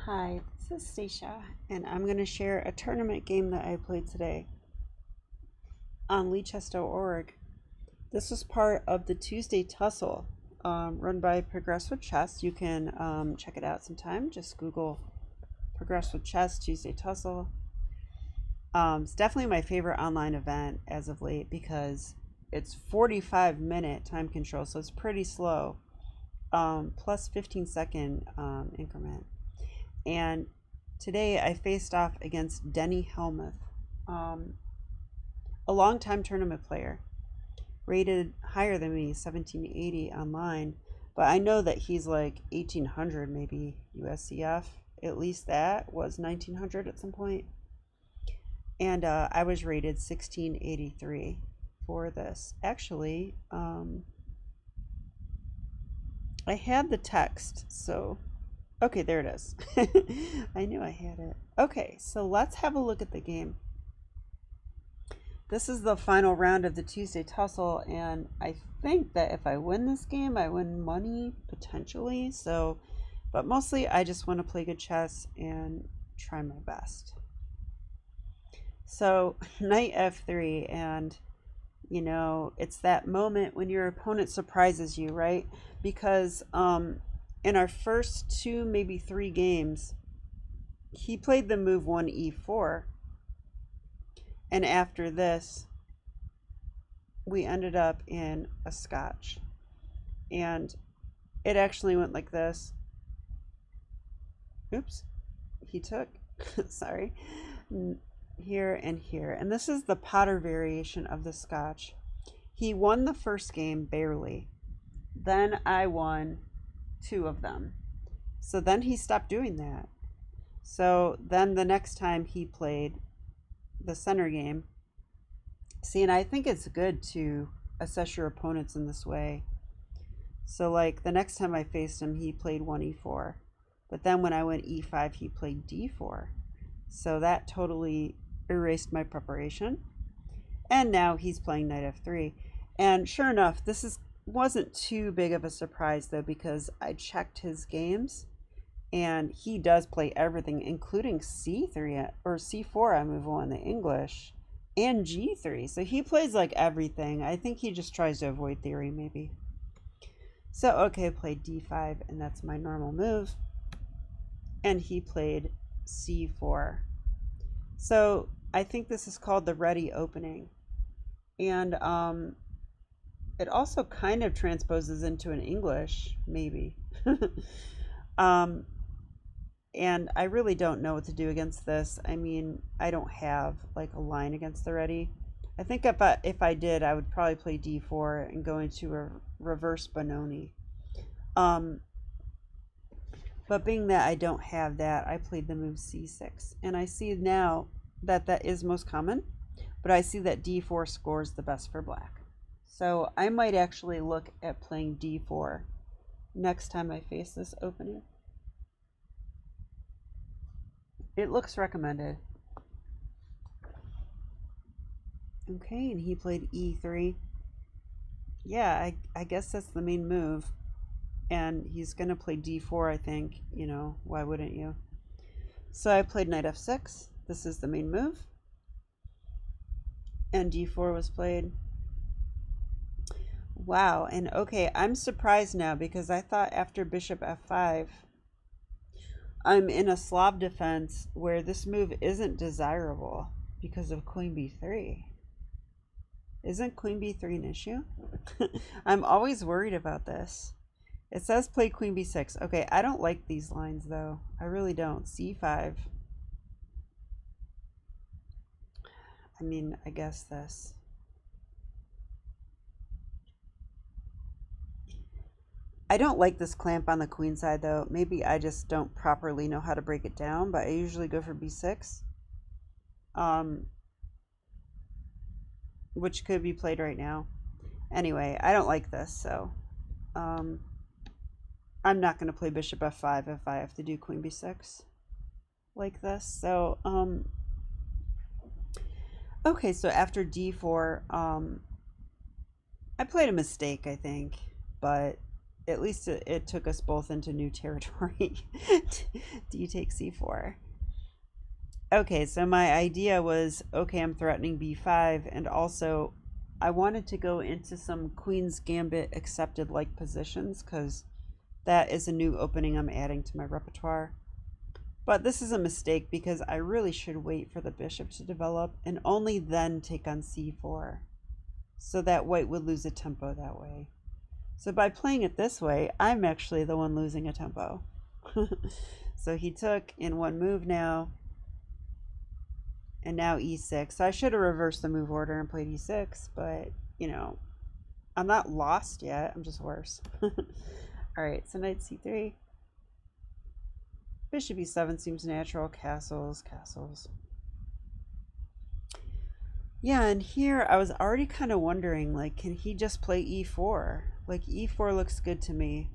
Hi, this is Stacia, and I'm going to share a tournament game that I played today on Leechess.org. This was part of the Tuesday Tussle, run by Progress with Chess. You can check it out sometime. Just Google Progress with Chess Tuesday Tussle. It's definitely my favorite online event as of late because it's 45-minute time control, so it's pretty slow, plus 15-second increment. And today I faced off against Denny Helmuth, a longtime tournament player, rated higher than me, 1780 online, but I know that he's like 1800 maybe USCF. At least that was 1900 at some point. And I was rated 1683 for this. Actually, I had the text, so okay, there it is. I knew I had it. Okay, so let's have a look at the game. This is the final round of the Tuesday Tussle, and I think that if I win this game, I win money, potentially. So, but mostly I just want to play good chess and try my best. So, knight f3, and you know, it's that moment when your opponent surprises you, right? Because in our first two, maybe three games, he played the move 1e4. And after this, we ended up in a scotch. And it actually went like this. Oops, he took, sorry, here and here. And this is the Potter variation of the scotch. He won the first game barely. Then I won two of them. So then he stopped doing that. So then the next time he played the center game. See, and I think it's good to assess your opponents in this way. So like the next time I faced him, he played 1e4. But then when I went e5, he played d4. So that totally erased my preparation. And now he's playing knight f3. And sure enough, wasn't too big of a surprise though, because I checked his games and he does play everything, including c3 or c4 on move 1, the English, and g3. So he plays like everything. I think he just tries to avoid theory maybe. So okay, I played d5, and that's my normal move. And he played c4. So I think this is called the Reti opening. And it also kind of transposes into an English, maybe. And I really don't know what to do against this. I mean, I don't have like a line against the Reti. I think if I did, I would probably play d4 and go into a reverse Benoni. But being that I don't have that, I played the move c6. And I see now that that is most common, but I see that d4 scores the best for black. So I might actually look at playing d4 next time I face this opening. It looks recommended. Okay, and he played e3. Yeah, I guess that's the main move. And he's going to play d4, I think. You know, why wouldn't you? So I played knight f6. This is the main move. And d4 was played. Wow, and okay, I'm surprised now because I thought after bishop f5, I'm in a Slav defense where this move isn't desirable because of queen b3. Isn't queen b3 an issue? I'm always worried about this. It says play queen b6. Okay, I don't like these lines though. I really don't. c5. I mean, I guess this. I don't like this clamp on the queen side though. Maybe I just don't properly know how to break it down, but I usually go for b6. Which could be played right now. Anyway, I don't like this, so I'm not going to play bishop f5 if I have to do queen b6 like this. So okay, so after d4, I played a mistake, I think, but at least it took us both into new territory. Do you take c4? Okay, so my idea was, okay, I'm threatening b5, and also I wanted to go into some Queen's Gambit accepted like positions, because that is a new opening I'm adding to my repertoire. But this is a mistake, because I really should wait for the bishop to develop and only then take on c4, so that white would lose a tempo that way. So by playing it this way, I'm actually the one losing a tempo. So he took in one move now, and now e6. So I should have reversed the move order and played e6, but, you know, I'm not lost yet. I'm just worse. All right, so knight c3. Bishop e7 seems natural. Castles, castles. Yeah, and here I was already kind of wondering, like, can he just play e4? Like, e4 looks good to me.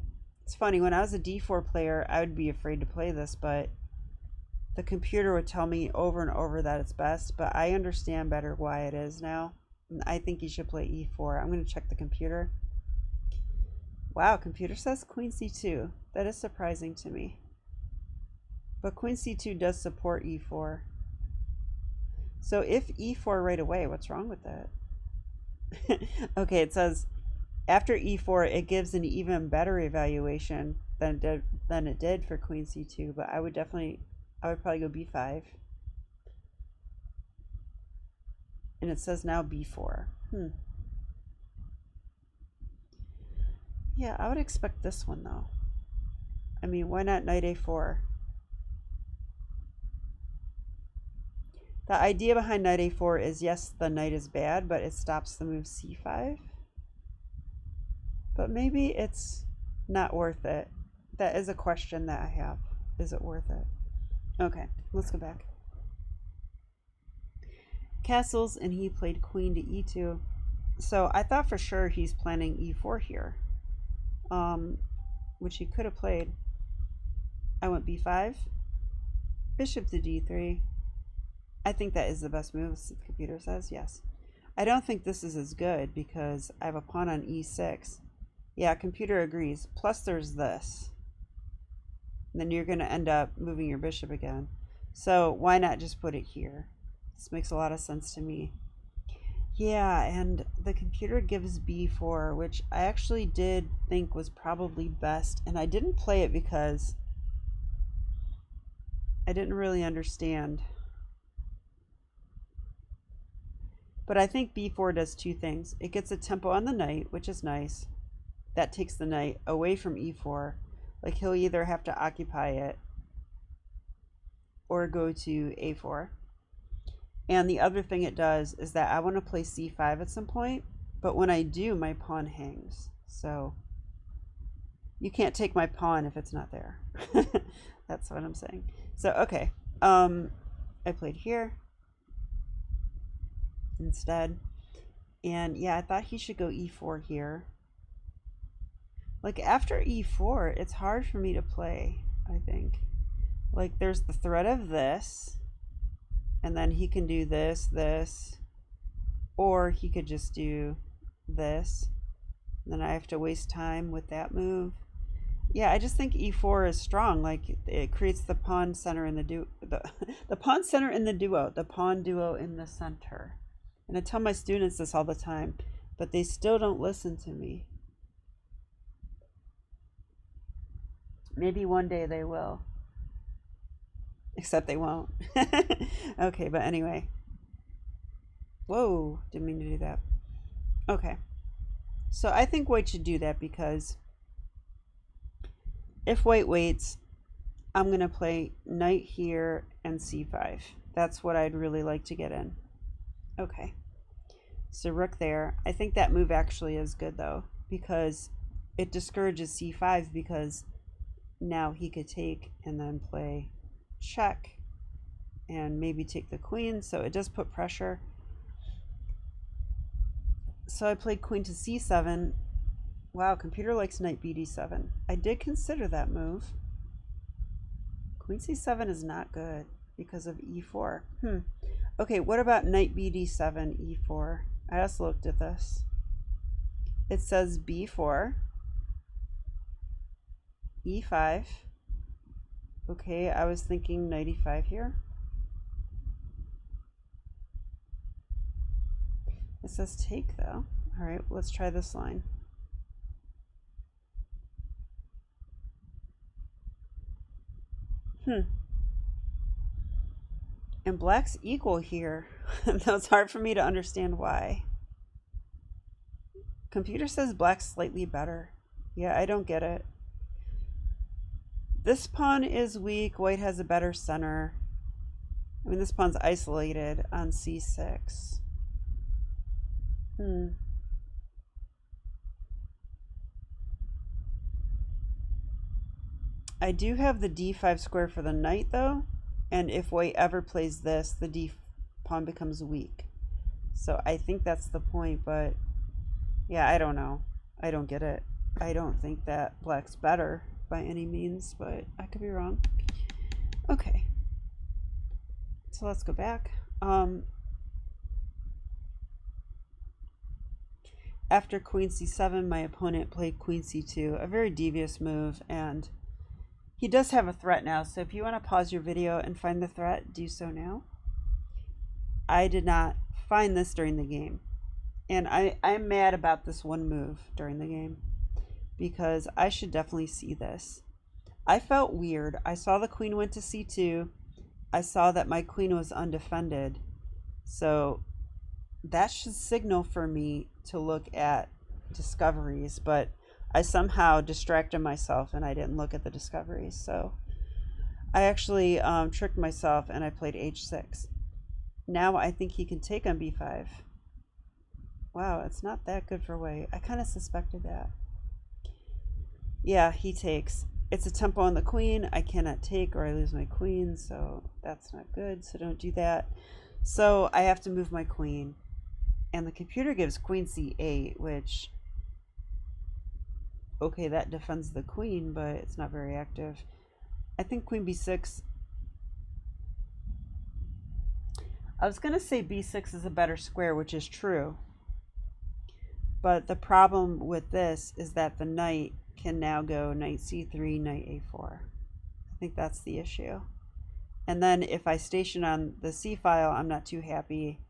It's funny, when I was a d4 player, I would be afraid to play this, but the computer would tell me over and over that it's best, but I understand better why it is now. And I think you should play e4. I'm going to check the computer. Wow, computer says queen c2. That is surprising to me. But queen c2 does support e4. So if e4 right away, what's wrong with that? Okay, it says after e4, it gives an even better evaluation than it did for queen c2, but I would probably go b5. And it says now b4. Yeah, I would expect this one though. I mean, why not knight a4? The idea behind knight a4 is, yes, the knight is bad, but it stops the move c5. But maybe it's not worth it. That is a question that I have. Is it worth it? Okay, let's go back. Castles, and he played queen to e2. So I thought for sure he's planning e4 here, which he could have played. I went b5, bishop to d3. I think that is the best move, the computer says, yes. I don't think this is as good because I have a pawn on e6. Yeah, computer agrees. Plus there's this. And then you're going to end up moving your bishop again. So why not just put it here? This makes a lot of sense to me. Yeah, and the computer gives b4, which I actually did think was probably best. And I didn't play it because I didn't really understand. But I think b4 does two things. It gets a tempo on the knight, which is nice. That takes the knight away from e4. Like, he'll either have to occupy it or go to a4. And the other thing it does is that I want to play c5 at some point, but when I do, my pawn hangs. So you can't take my pawn if it's not there. That's what I'm saying. So, okay. I played here instead. And yeah, I thought he should go e4 here. Like, after e4, it's hard for me to play, I think. Like, there's the threat of this, and then he can do this, this, or he could just do this. And then I have to waste time with that move. Yeah, I just think e4 is strong. Like, it creates the pawn center in the the pawn center in the duo, the pawn duo in the center. And I tell my students this all the time, but they still don't listen to me. Maybe one day they will. Except they won't. Okay, but anyway. Whoa, didn't mean to do that. Okay. So I think white should do that because if white waits, I'm going to play knight here and c5. That's what I'd really like to get in. Okay. So rook there. I think that move actually is good though, because it discourages c5, because now he could take and then play check and maybe take the queen. So it does put pressure. So I played queen to c7. Wow, computer likes knight bd7. I did consider that move. Queen c7 is not good because of e4. Okay, what about knight bd7, e4? I also looked at this. It says b4. e5. Okay, I was thinking knight e5 here. It says take though. All right, let's try this line. And black's equal here. That's hard for me to understand why. Computer says black's slightly better. Yeah, I don't get it. This pawn is weak. White has a better center. I mean, this pawn's isolated on c6. I do have the d5 square for the knight though, and if white ever plays this, the d pawn becomes weak. So I think that's the point, but yeah, I don't know. I don't get it. I don't think that black's better by any means, but I could be wrong. Okay, so let's go back. After queen c7, my opponent played queen c2, a very devious move, and he does have a threat now, so if you want to pause your video and find the threat, do so now. I did not find this during the game, and I'm mad about this one move during the game because I should definitely see this. I felt weird. I saw the queen went to c2. I saw that my queen was undefended, so that should signal for me to look at discoveries, but I somehow distracted myself and I didn't look at the discoveries. So I actually tricked myself and I played h6. Now I think he can take on b5. Wow, it's not that good for white. I kind of suspected that. Yeah, he takes. It's a tempo on the queen. I cannot take or I lose my queen, so that's not good, so don't do that. So I have to move my queen. And the computer gives queen c8, which, okay, that defends the queen, but it's not very active. I think queen b6. I was going to say b6 is a better square, which is true. But the problem with this is that the knight can now go knight c3, knight a4. I think that's the issue. And then if I station on the c file, I'm not too happy.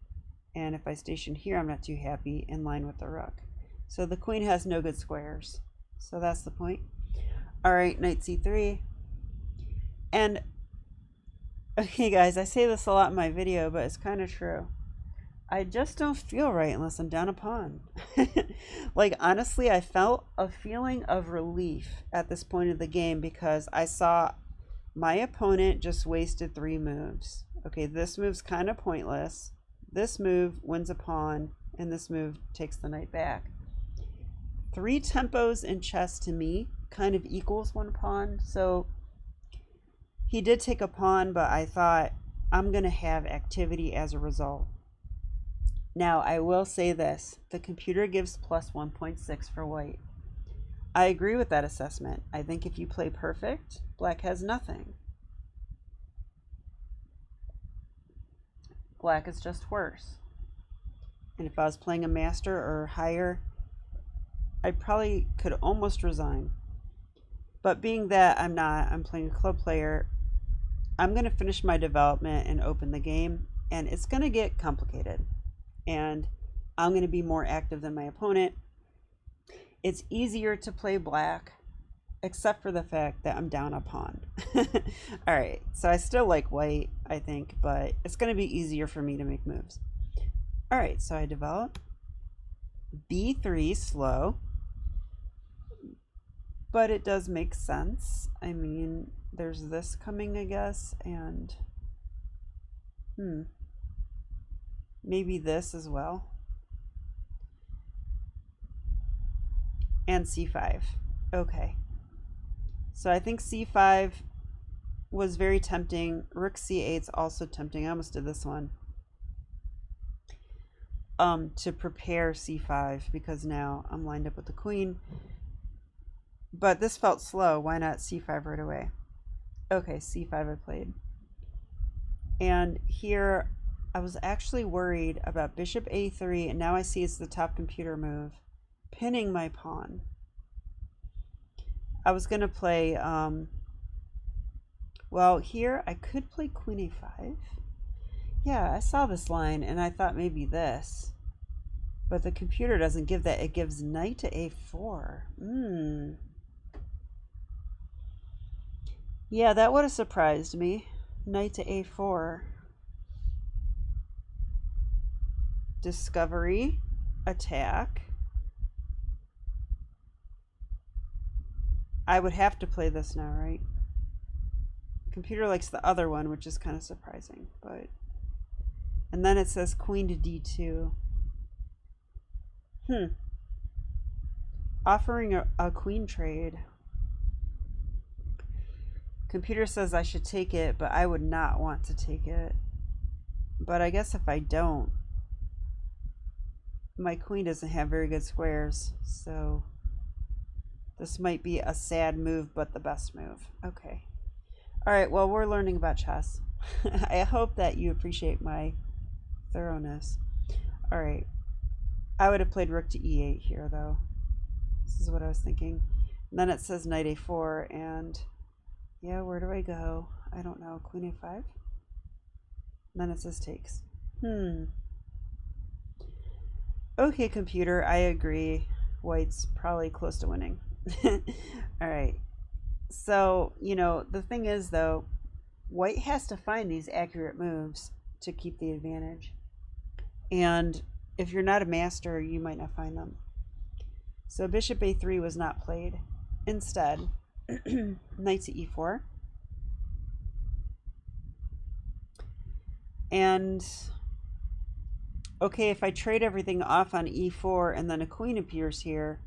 And if I station here, I'm not too happy in line with the rook. So the queen has no good squares. So that's the point. All right, knight c3. And, okay guys, I say this a lot in my video, but it's kind of true. I just don't feel right unless I'm down a pawn. Like, honestly, I felt a feeling of relief at this point of the game because I saw my opponent just wasted 3 moves. Okay, this move's kind of pointless. This move wins a pawn, and this move takes the knight back. 3 tempos in chess to me kind of equals 1 pawn. So he did take a pawn, but I thought I'm going to have activity as a result. Now, I will say this. The computer gives plus 1.6 for white. I agree with that assessment. I think if you play perfect, black has nothing. Black is just worse. And if I was playing a master or higher, I probably could almost resign. But being that I'm not, I'm playing a club player, I'm going to finish my development and open the game, and it's going to get complicated. And I'm going to be more active than my opponent. It's easier to play black, except for the fact that I'm down a pawn. All right, so I still like white, I think, but it's going to be easier for me to make moves. All right, so I develop b3 slow, but it does make sense. I mean, there's this coming, I guess, and maybe this as well. And c5. Okay. So I think c5 was very tempting. Rook c8 is also tempting. I almost did this one. To prepare c5 because now I'm lined up with the queen. But this felt slow. Why not c5 right away? Okay, c5 I played. And here I was actually worried about bishop a3, and now I see it's the top computer move, pinning my pawn. I was going to play, well, here I could play queen a5. Yeah, I saw this line and I thought maybe this. But the computer doesn't give that. It gives knight to a4. Yeah, that would have surprised me. Knight to a4. Discovery. Attack. I would have to play this now, right? Computer likes the other one, which is kind of surprising. But and then it says queen to d2. Offering a queen trade. Computer says I should take it, but I would not want to take it. But I guess if I don't, my queen doesn't have very good squares, so this might be a sad move, but the best move. Okay. All right, well, we're learning about chess. I hope that you appreciate my thoroughness. All right. I would have played rook to e8 here, though. This is what I was thinking. And then it says knight a4, and yeah, where do I go? I don't know. Queen a5? And then it says takes. Okay, computer, I agree. White's probably close to winning. All right. So, you know, the thing is, though, white has to find these accurate moves to keep the advantage. And if you're not a master, you might not find them. So bishop a3 was not played. Instead, knight to e4. And okay, if I trade everything off on e4 and then a queen appears here,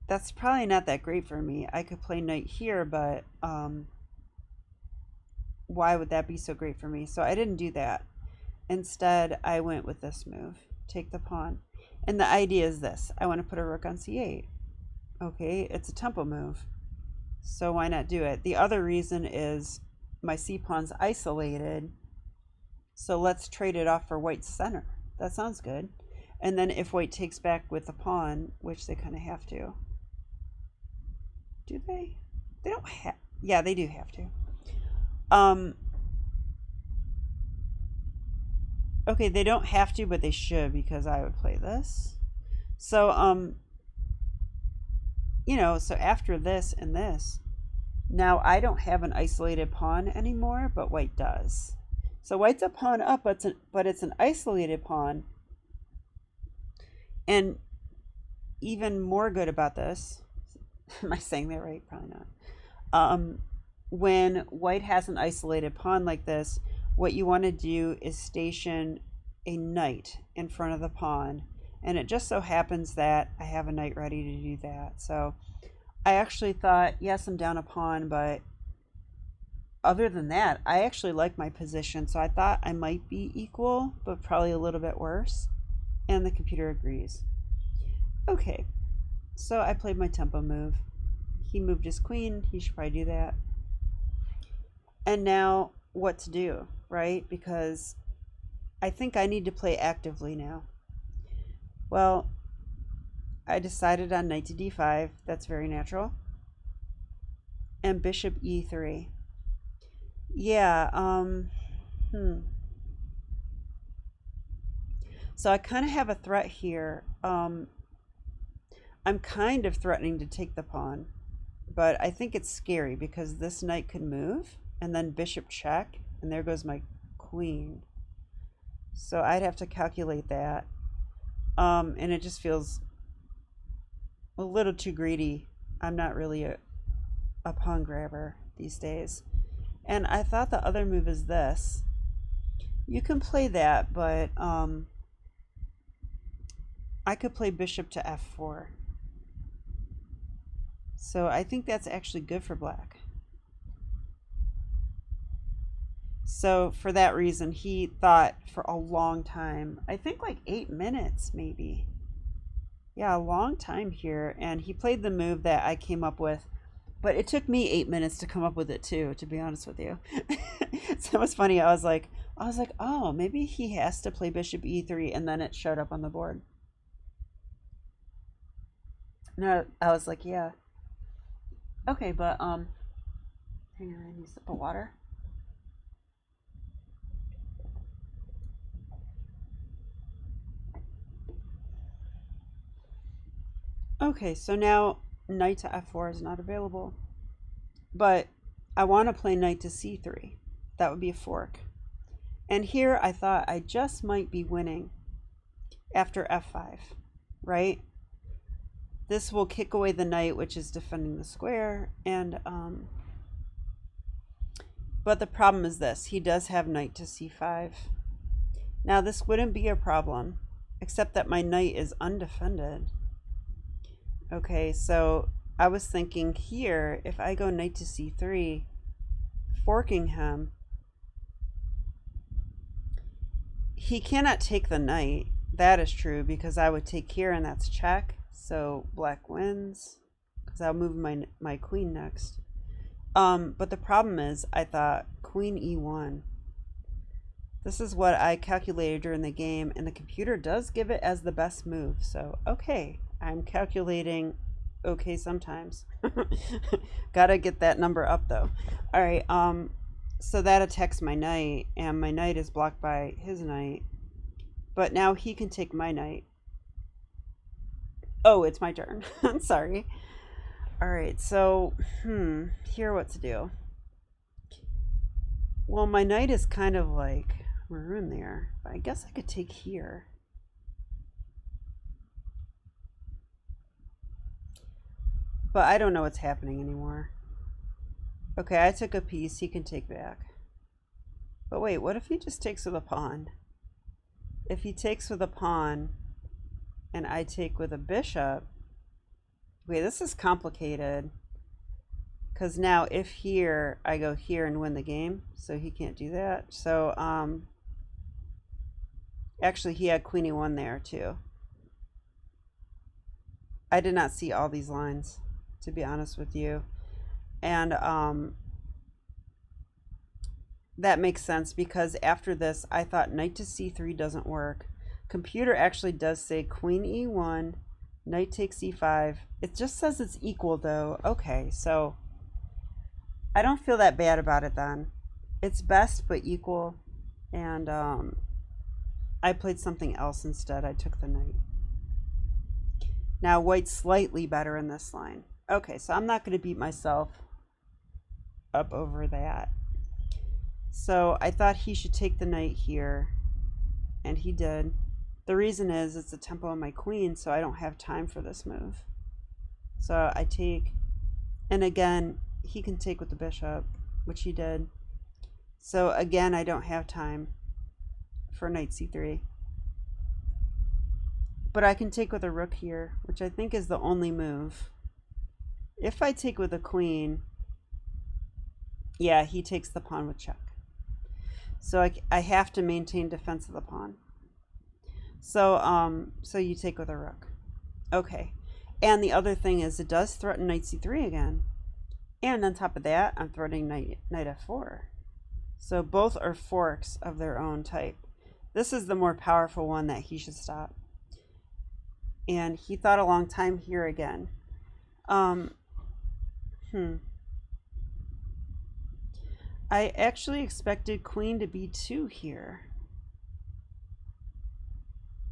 that's probably not that great for me. I could play knight here, but why would that be so great for me? So I didn't do that. Instead, I went with this move, take the pawn. And the idea is this. I want to put a rook on c8. Okay, it's a tempo move, so why not do it? The other reason is my c-pawn's isolated, so let's trade it off for white's center. That sounds good. And then if white takes back with the pawn, which they kind of have to. Do they? They don't have, yeah, they do have to. Okay, they don't have to, but they should, because I would play this. So, you know, so after this and this, now I don't have an isolated pawn anymore, but white does. So white's a pawn up, but it's an isolated pawn. And even more good about this, am I saying that right? Probably not. When white has an isolated pawn like this, what you want to do is station a knight in front of the pawn. And it just so happens that I have a knight ready to do that. So I actually thought, yes, I'm down a pawn, but other than that, I actually like my position. So I thought I might be equal, but probably a little bit worse. And the computer agrees. Okay, so I played my tempo move. He moved his queen. He should probably do that. And now what to do, right? Because I think I need to play actively now. Well, I decided on knight to d5. That's very natural. And bishop e3. Yeah, So I kind of have a threat here. I'm kind of threatening to take the pawn, but I think it's scary because this knight could move and then bishop check, and there goes my queen. So I'd have to calculate that. And it just feels a little too greedy. I'm not really a pawn grabber these days. And I thought the other move is this. You can play that, but I could play bishop to f4. So I think that's actually good for black. So for that reason, he thought for a long time, I think like 8 minutes maybe. Yeah, a long time here. And he played the move that I came up with, but it took me 8 minutes to come up with it too, to be honest with you. So it was funny. I was like, oh, maybe he has to play bishop e3, and then it showed up on the board. No, I was like, yeah. Okay, but hang on, I need a sip of water. Okay, so now knight to f4 is not available. But I want to play knight to c3. That would be a fork. And here I thought I just might be winning after f5, right? This will kick away the knight, which is defending the square. And but the problem is this. He does have knight to c5. Now this wouldn't be a problem, except that my knight is undefended. Okay, so I was thinking here, if I go knight to c3, forking him, he cannot take the knight. That is true, because I would take here and that's check. So black wins, because I'll move my queen next. But the problem is, I thought queen e1. This is what I calculated during the game, and the computer does give it as the best move. So, okay, I'm calculating okay sometimes. Gotta get that number up though. All right, so that attacks my knight, and my knight is blocked by his knight. But now he can take my knight. Oh, it's my turn. I'm sorry. All right, so here what to do. Well, my knight is kind of like maroon there, but I guess I could take here. But I don't know what's happening anymore. Okay, I took a piece he can take back. But wait, what if he just takes with a pawn? If he takes with a pawn and I take with a bishop, wait, this is complicated. Because now if here, I go here and win the game, so he can't do that. So, actually he had queen e1 there too. I did not see all these lines, to be honest with you. And that makes sense, because after this I thought knight to c3 doesn't work. Computer actually does say queen e1, knight takes e5. It just says it's equal though. Okay, so I don't feel that bad about it then. It's best but equal, and I played something else instead. I took the knight. Now white's slightly better in this line. Okay, so I'm not going to beat myself up over that. So I thought he should take the knight here, and he did. The reason is it's the tempo of my queen, so I don't have time for this move. So I take, and again, he can take with the bishop, which he did. So again, I don't have time for knight c3. But I can take with a rook here, which I think is the only move. If I take with a queen, yeah, he takes the pawn with check. So I have to maintain defense of the pawn. So so you take with a rook. Okay. And the other thing is it does threaten knight c3 again. And on top of that, I'm threatening knight f4. So both are forks of their own type. This is the more powerful one that he should stop. And he thought a long time here again. I actually expected queen to b2 here.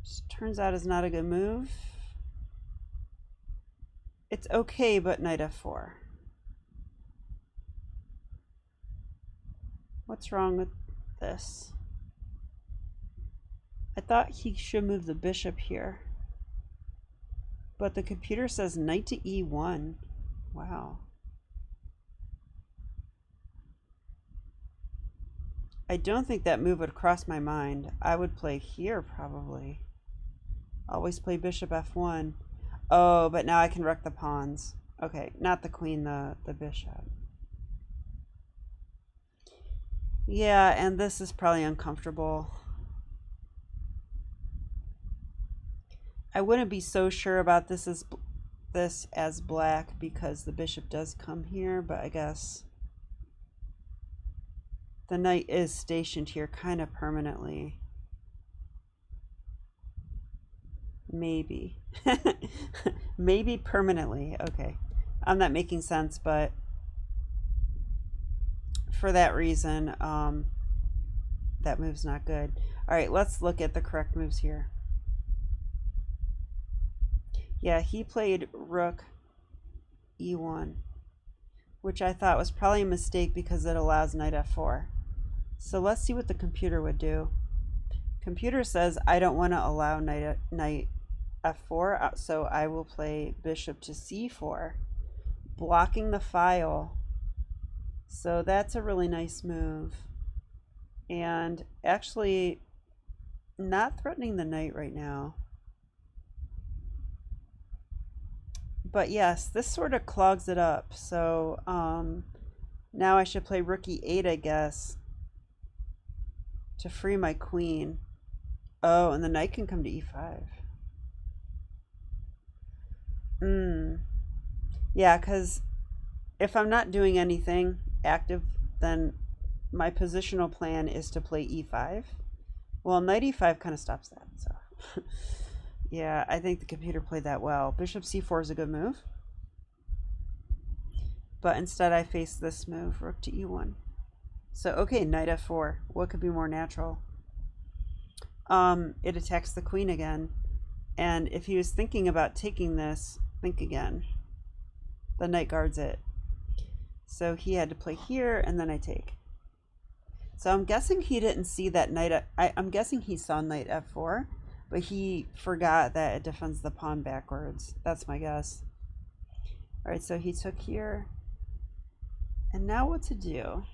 Just turns out is not a good move. It's okay, but knight f4. What's wrong with this? I thought he should move the bishop here. But the computer says knight to e1. Wow. I don't think that move would cross my mind. I would play here probably. Always play bishop f1. Oh, but now I can wreck the pawns. Okay, not the queen, the bishop. Yeah, and this is probably uncomfortable. I wouldn't be so sure about this as black because the bishop does come here, but I guess the knight is stationed here kind of permanently. Maybe. Maybe permanently. Okay. I'm not making sense, but for that reason, that move's not good. All right, let's look at the correct moves here. Yeah, he played rook e1, which I thought was probably a mistake because it allows knight f4. So let's see what the computer would do. Computer says I don't want to allow knight f4, so I will play bishop to c4, blocking the file. So that's a really nice move, and actually not threatening the knight right now. But yes, this sort of clogs it up. So now I should play rook e8, I guess, to free my queen. Oh, and the knight can come to e5. Yeah, because if I'm not doing anything active, then my positional plan is to play e5. Well, knight e5 kind of stops that. So yeah, I think the computer played that well. Bishop c4 is a good move. But instead I face this move, rook to e1. So, okay, knight f4. What could be more natural? It attacks the queen again. And if he was thinking about taking this, think again. The knight guards it. So he had to play here, and then I take. So I'm guessing he didn't see that knight. I'm guessing he saw knight f4, but he forgot that it defends the pawn backwards. That's my guess. All right, so he took here. And now what to do?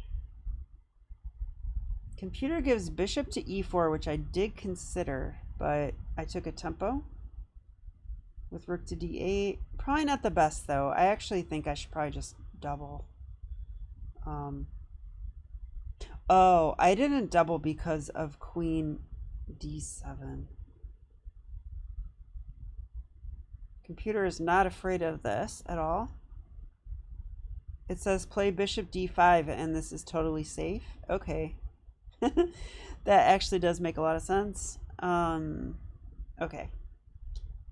Computer gives bishop to e4, which I did consider, but I took a tempo with rook to d8. Probably not the best, though. I actually think I should probably just double. Oh, I didn't double because of queen d7. Computer is not afraid of this at all. It says play bishop d5, and this is totally safe. Okay. That actually does make a lot of sense. Okay.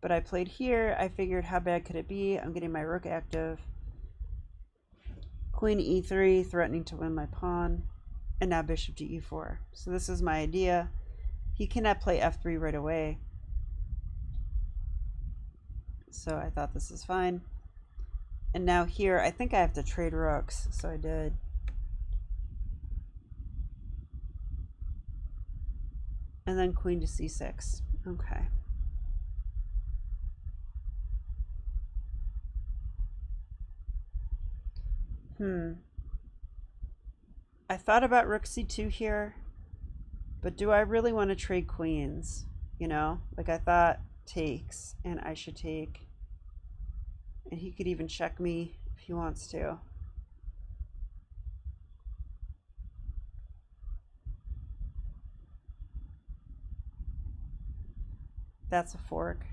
But I played here. I figured, how bad could it be? I'm getting my rook active. Queen e3, threatening to win my pawn. And now bishop to e4. So this is my idea. He cannot play f3 right away. So I thought this is fine. And now here, I think I have to trade rooks. So I did. And then queen to c6. Okay. I thought about rook c2 here, but do I really want to trade queens? You know, like I thought takes, and I should take. And he could even check me if he wants to. That's a fork.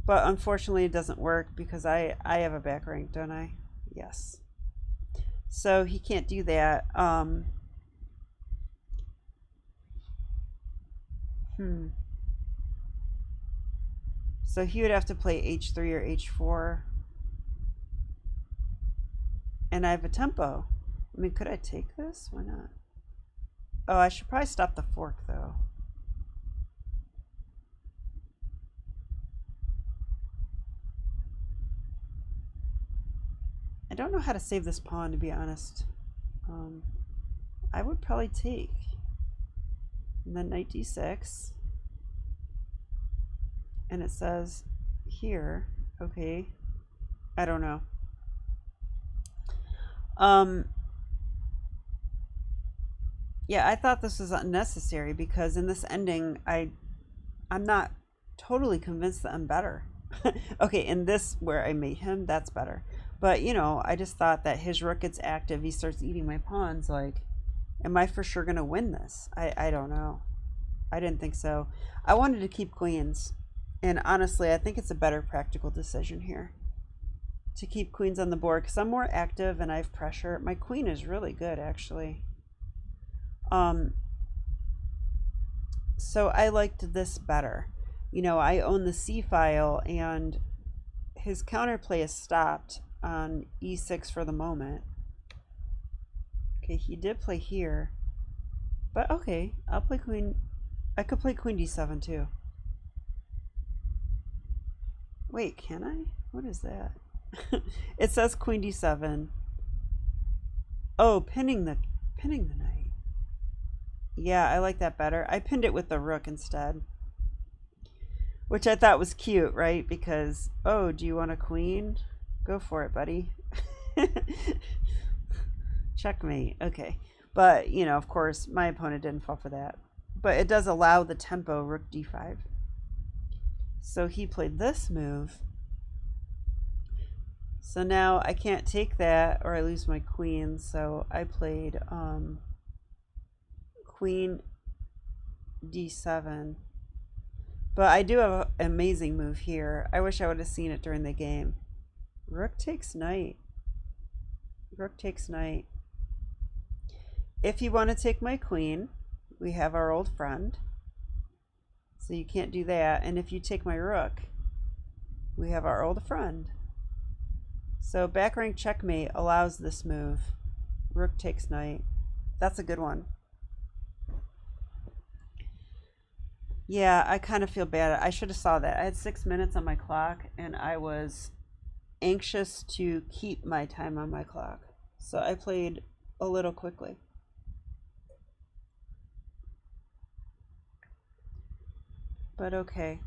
But unfortunately it doesn't work because I have a back rank, don't I? Yes. So he can't do that. So he would have to play h3 or h4. And I have a tempo. I mean, could I take this? Why not? Oh, I should probably stop the fork though. I don't know how to save this pawn, to be honest. I would probably take. And then knight d6. And it says here, okay, I don't know. Yeah, I thought this was unnecessary because in this ending, I'm not totally convinced that I'm better. Okay, in this where I mate him, that's better. But, you know, I just thought that his rook gets active, he starts eating my pawns, like, am I for sure going to win this? I don't know. I didn't think so. I wanted to keep queens. And honestly, I think it's a better practical decision here to keep queens on the board because I'm more active and I have pressure. My queen is really good, actually. So I liked this better. I own the C file, and his counterplay is stopped on e6 for the moment. Okay, he did play here. But okay, I'll play queen. I could play queen d7 too. Wait, can I? What is that? It says queen d7. Oh, pinning the knight. Yeah, I like that better. I pinned it with the rook instead. Which I thought was cute, right? Because, oh, do you want a queen? Go for it, buddy. Checkmate. Okay. But, of course, my opponent didn't fall for that. But it does allow the tempo rook d5. So he played this move. So now I can't take that or I lose my queen. So I played queen d7. But I do have an amazing move here. I wish I would have seen it during the game. Rook takes knight. Rook takes knight. If you want to take my queen, we have our old friend. So you can't do that. And if you take my rook, we have our old friend. So back rank checkmate allows this move. Rook takes knight. That's a good one. Yeah, I kind of feel bad. I should have saw that. I had 6 minutes on my clock, and I was anxious to keep my time on my clock. So I played a little quickly. But okay.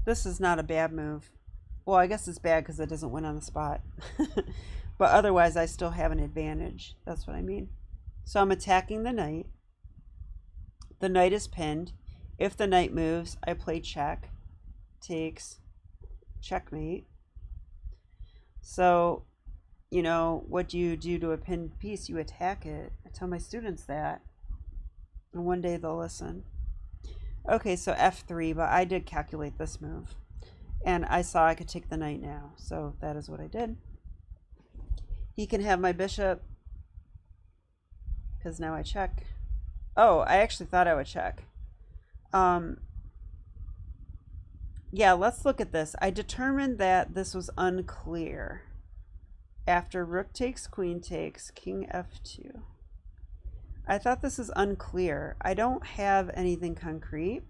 This is not a bad move. Well, I guess it's bad because it doesn't win on the spot. But otherwise, I still have an advantage. That's what I mean. So I'm attacking the knight. The knight is pinned. If the knight moves, I play check. Takes. Checkmate. So, what do you do to a pinned piece? You attack it. I tell my students that. And one day they'll listen. Okay, so f3, but I did calculate this move. And I saw I could take the knight now. So that is what I did. He can have my bishop. Because now I check. Oh, I actually thought I would check. Yeah, let's look at this. I determined that this was unclear. After rook takes, queen takes, king f2. I thought this is unclear. I don't have anything concrete.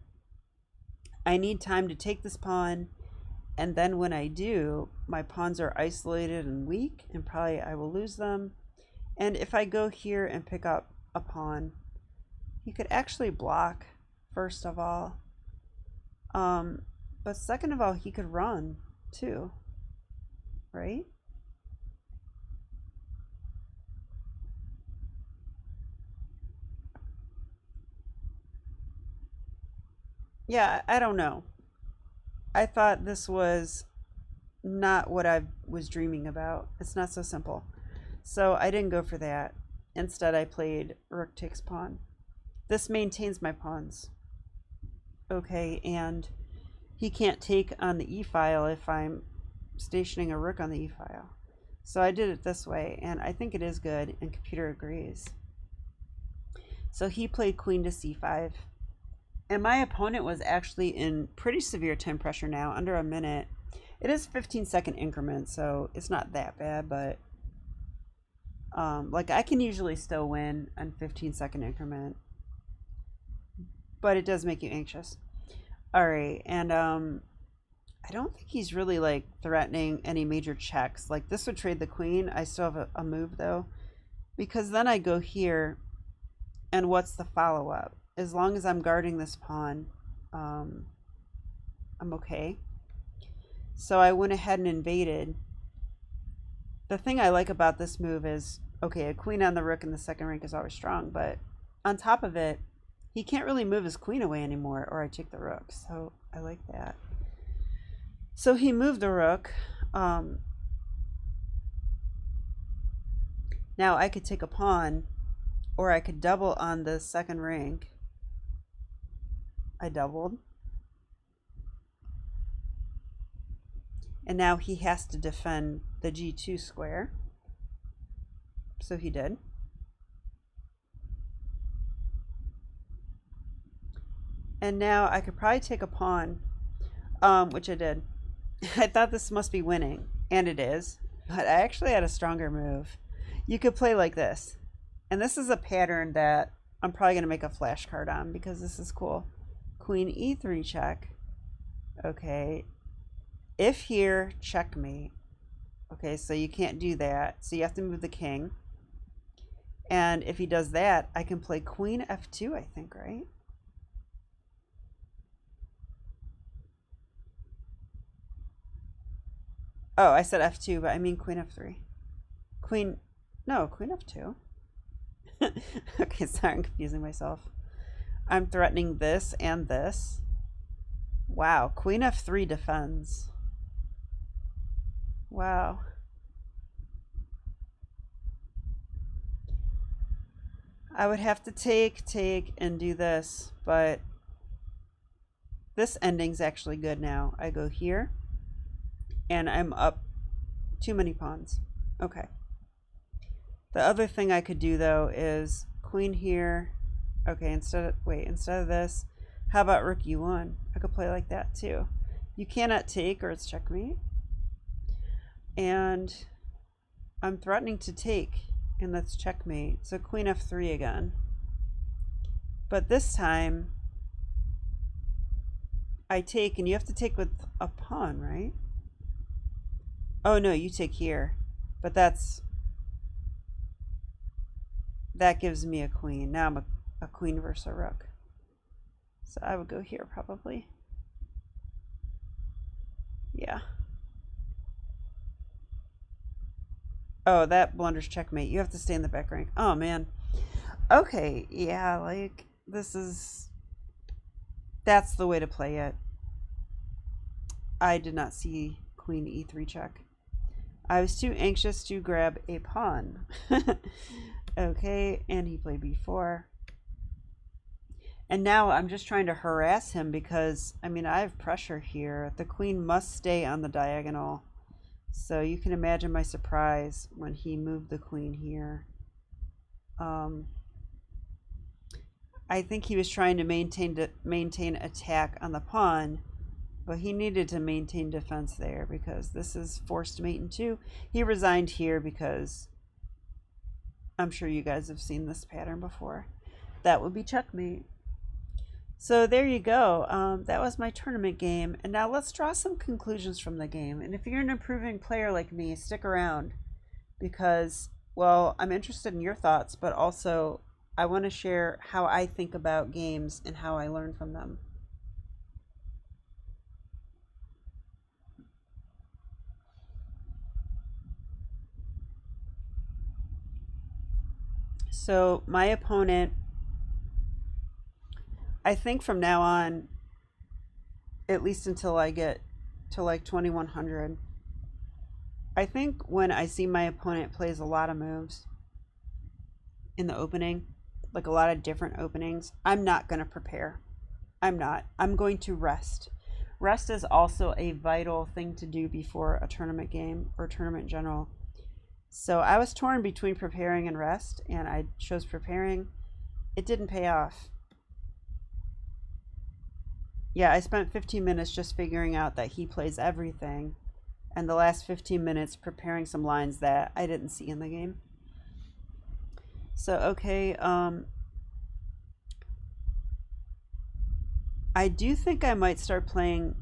I need time to take this pawn, and then when I do, my pawns are isolated and weak, and probably I will lose them. And if I go here and pick up a pawn, he could actually block, first of all. But second of all, he could run too, right? Yeah, I don't know. I thought this was not what I was dreaming about. It's not so simple. So I didn't go for that. Instead, I played rook takes pawn. This maintains my pawns. Okay, and he can't take on the e-file if I'm stationing a rook on the e-file. So I did it this way, and I think it is good, and computer agrees. So he played queen to c5. And my opponent was actually in pretty severe time pressure now, under a minute. It is 15-second increments, so it's not that bad, but like I can usually still win on 15-second increment. But it does make you anxious. All right, and I don't think he's really like threatening any major checks. Like this would trade the queen. I still have a move though, because then I go here, and what's the follow-up? As long as I'm guarding this pawn, I'm okay. So I went ahead and invaded. The thing I like about this move is, okay, a queen on the rook in the second rank is always strong, but on top of it, he can't really move his queen away anymore, or I take the rook. So I like that. So he moved the rook. Now I could take a pawn, or I could double on the second rank. I doubled. And now he has to defend the g2 square. So he did. And now I could probably take a pawn which I did. I thought this must be winning, and it is, but I actually had a stronger move. You could play like this, and this is a pattern that I'm probably going to make a flashcard on because this is cool. Queen e3 check. Okay. If here, checkmate. Okay, so you can't do that. So you have to move the king. And if he does that, I can play queen f2, I think, right? Oh, I said f2, but I mean queen f3. Queen, no, queen f2. Okay, sorry, I'm confusing myself. I'm threatening this and this. Wow, queen f3 defends. Wow. I would have to take, and do this, but this ending's actually good now. I go here, and I'm up too many pawns. Okay. The other thing I could do, though, is queen here. Okay, instead of this, how about rook e1? I could play like that, too. You cannot take, or it's checkmate. And I'm threatening to take, and that's checkmate. So queen f3 again. But this time, I take, and you have to take with a pawn, right? Oh, no, you take here. But that gives me a queen. Now I'm a queen versus a rook. So I would go here, probably. Yeah. Oh, that blunders checkmate. You have to stay in the back rank. Oh, man. Okay, yeah, like, that's the way to play it. I did not see queen e3 check. I was too anxious to grab a pawn. Okay, and he played b4. And now I'm just trying to harass him because, I mean, I have pressure here. The queen must stay on the diagonal. So you can imagine my surprise when he moved the queen here. I think he was trying to maintain attack on the pawn, but he needed to maintain defense there because this is forced mate in 2. He resigned here because I'm sure you guys have seen this pattern before. That would be checkmate. So there you go. That was my tournament game. And now let's draw some conclusions from the game. And if you're an improving player like me, stick around because, well, I'm interested in your thoughts, but also I want to share how I think about games and how I learn from them. So my opponent, I think from now on, at least until I get to like 2100, I think when I see my opponent plays a lot of moves in the opening, like a lot of different openings, I'm not going to prepare. I'm not. I'm going to rest. Rest is also a vital thing to do before a tournament game or tournament in general. So I was torn between preparing and rest, and I chose preparing. It didn't pay off. Yeah, I spent 15 minutes just figuring out that he plays everything, and the last 15 minutes preparing some lines that I didn't see in the game. So, okay, I do think I might start playing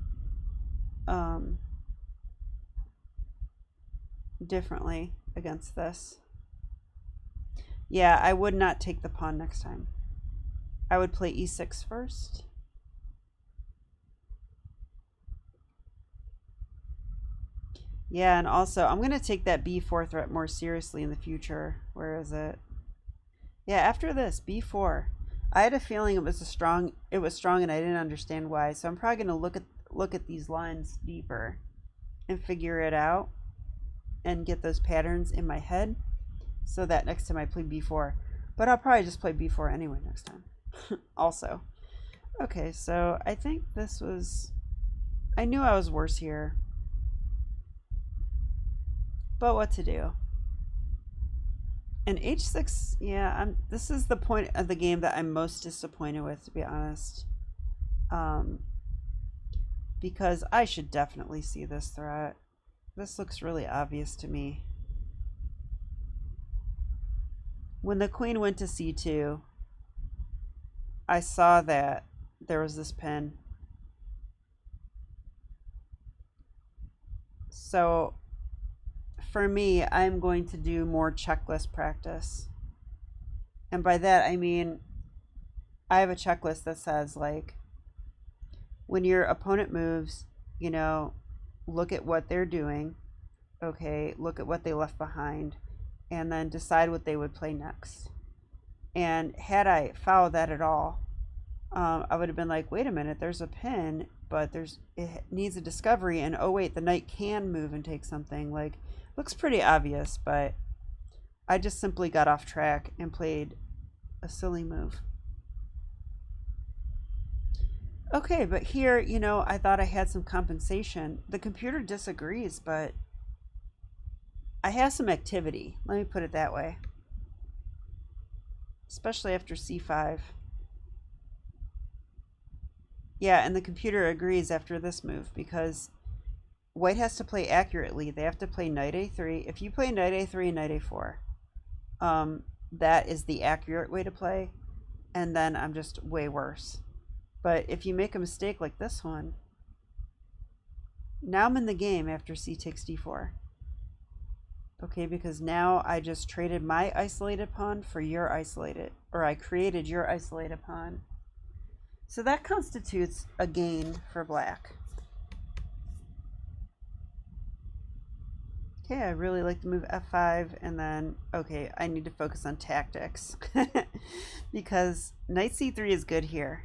differently against this. Yeah, I would not take the pawn next time. I would play e6 first. Yeah, and also I'm going to take that b4 threat more seriously in the future. Where is it? Yeah, after this, b4. I had a feeling it was strong and I didn't understand why. So I'm probably going to look at these lines deeper and figure it out and get those patterns in my head so that next time I play b4. But I'll probably just play b4 anyway next time. Also. Okay, so I think this was, I knew I was worse here. But what to do? And h6, yeah, this is the point of the game that I'm most disappointed with, to be honest. because I should definitely see this threat. This looks really obvious to me. When the queen went to c2, I saw that there was this pin. So for me, I'm going to do more checklist practice. And by that, I mean, I have a checklist that says, like, when your opponent moves, you know, look at what they're doing. Okay, look at what they left behind, and then decide what they would play next. And had I followed that at all, I would have been like, wait a minute, there's a pin, but it needs a discovery, and oh wait, the knight can move and take something. Like, looks pretty obvious, but I just simply got off track and played a silly move. Okay, but here, you know, I thought I had some compensation. The computer disagrees, but I have some activity. Let me put it that way. Especially after c5. Yeah, and the computer agrees after this move because white has to play accurately. They have to play knight a3. If you play knight a3 knight a4, that is the accurate way to play. And then I'm just way worse. But if you make a mistake like this one, now I'm in the game after c takes d4. Okay, because now I just traded my isolated pawn for your isolated, or I created your isolated pawn. So that constitutes a gain for black. Okay, I really like to move f5, and then, okay, I need to focus on tactics because knight c3 is good here.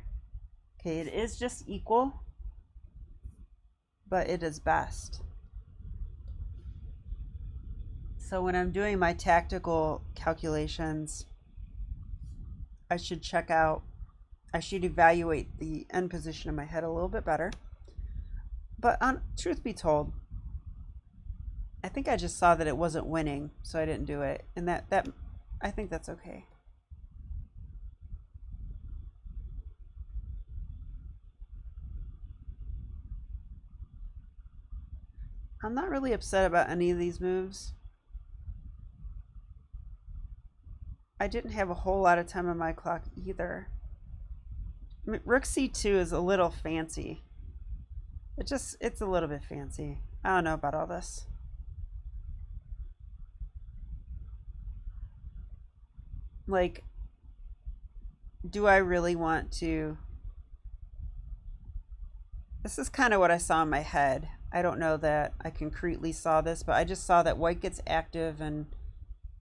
Okay, it is just equal, but it is best. So when I'm doing my tactical calculations, I should evaluate the end position in my head a little bit better. But truth be told, I think I just saw that it wasn't winning, so I didn't do it. And that I think that's okay. I'm not really upset about any of these moves. I didn't have a whole lot of time on my clock either. I mean, rook c2 is a little fancy. It's a little bit fancy. I don't know about all this. Like, do I really want to? This is kind of what I saw in my head. I don't know that I concretely saw this, but I just saw that white gets active and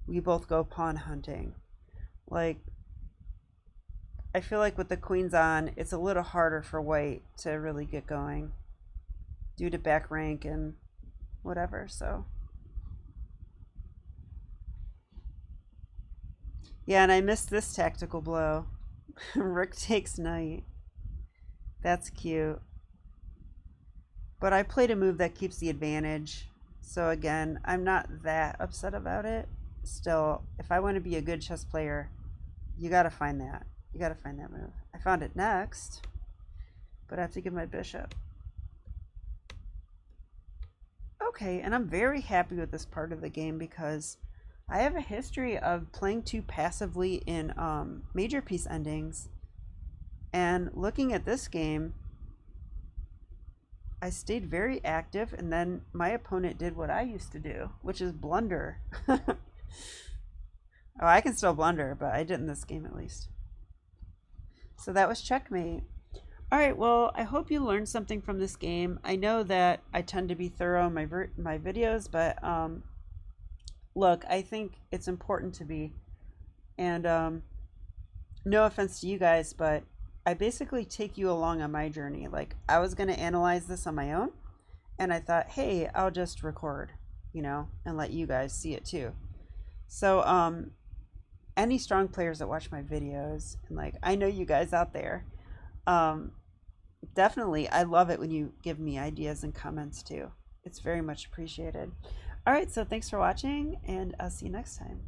we both go pawn hunting. Like, I feel like with the queens on, it's a little harder for white to really get going due to back rank and whatever, so. Yeah, and I missed this tactical blow. Rook takes knight. That's cute. But I played a move that keeps the advantage. So again, I'm not that upset about it. Still, if I want to be a good chess player, you got to find that. You got to find that move. I found it next, but I have to give my bishop. Okay, and I'm very happy with this part of the game because I have a history of playing too passively in major piece endings. And looking at this game, I stayed very active, and then my opponent did what I used to do, which is blunder. Oh, I can still blunder, but I did in this game at least. So that was checkmate. All right, well, I hope you learned something from this game. I know that I tend to be thorough in my videos, but look, I think it's important to be. And no offense to you guys, but I basically take you along on my journey. Like, I was going to analyze this on my own, and I thought, hey, I'll just record, you know, and let you guys see it too. So any strong players that watch my videos, and like, I know you guys out there, definitely, I love it when you give me ideas and comments too. It's very much appreciated. All right, so thanks for watching, and I'll see you next time.